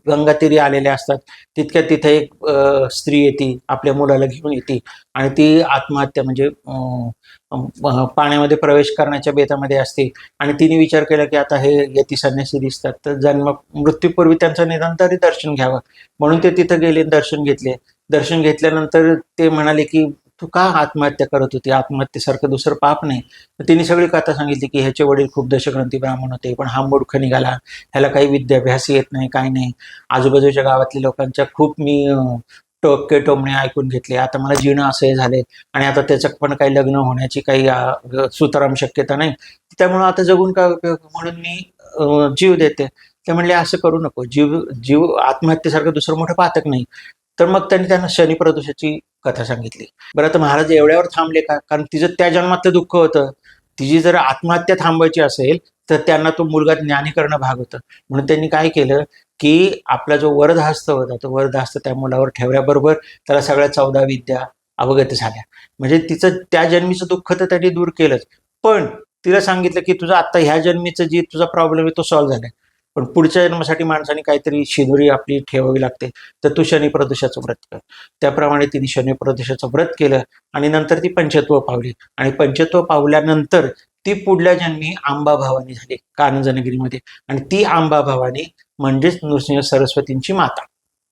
गंगातीरी आलेल्या असतात. तितक्या तिथे एक स्त्री येते, आपल्या मुलाला घेऊन येते आणि ती आत्महत्या म्हणजे पाण्यामध्ये प्रवेश करण्याच्या बेतामध्ये असते. आणि तिने विचार केला की आता हे यती संन्यासी दिसतात, तर मृत्यूपूर्वी त्यांचं निदान तरी दर्शन घ्यावं, म्हणून ते तिथं गेले, दर्शन घेतले. दर्शन घेतल्यानंतर ते म्हणाले की तू का आत्महत्या करत होती, आत्महत्येसारखं दुसरं पाप नाही. तर तिने सगळी कथा सांगितली की ह्याचे वडील खूप दशग्रंथी ब्राह्मण होते, पण हा मूर्ख निघाला, ह्याला काही विद्याभ्यास येत नाही, काही नाही. आजूबाजूच्या गावातल्या लोकांच्या खूप मी टोके टोमणे ऐकून घेतले, आता मला जीणं असं झाले आणि आता त्याचं पण काही लग्न होण्याची काही सुतराम शक्यता नाही, त्यामुळं आता जगून काय उपयोग, म्हणून मी जीव देते. ते म्हणले असं करू नको, जीव जीव आत्महत्येसारखं दुसरं मोठं पातक नाही. तर मग त्यांना शनी प्रदोषाची कथा सांगितली. बरं, आता महाराज एवढ्यावर थांबले का, कारण तिचं त्या जन्मातलं दुःख होतं. तिची जर आत्महत्या थांबवायची असेल तर त्यांना तो मुलगा ज्ञानी करणं भाग होतं. म्हणून त्यांनी काय केलं की आपला जो वरदहस्त होता, तो वरदहस्त त्या मुलावर ठेवल्याबरोबर त्याला सगळ्या 14 विद्या अवगत झाल्या. म्हणजे तिचं त्या जन्मीचं दुःख तर त्यांनी दूर केलंच, पण तिला सांगितलं की तुझं आता ह्या जन्मीचं जी तुझा प्रॉब्लेम आहे तो सॉल्व्ह झालाय, पण पुढच्या जन्मासाठी माणसाने काहीतरी शिदोरी आपली ठेवावी लागते, तर तू शनी प्रदोषाचं व्रत कर. त्याप्रमाणे तिने शनी प्रदोषाचं व्रत केलं आणि नंतर ती पंचत्व पावली. आणि पंचत्व पावल्यानंतर ती पुढल्या जन्मी आंबा भवानी झाली कानजनगिरीमध्ये. आणि ती आंबा भवानी म्हणजेच नृसिंह सरस्वतींची माता.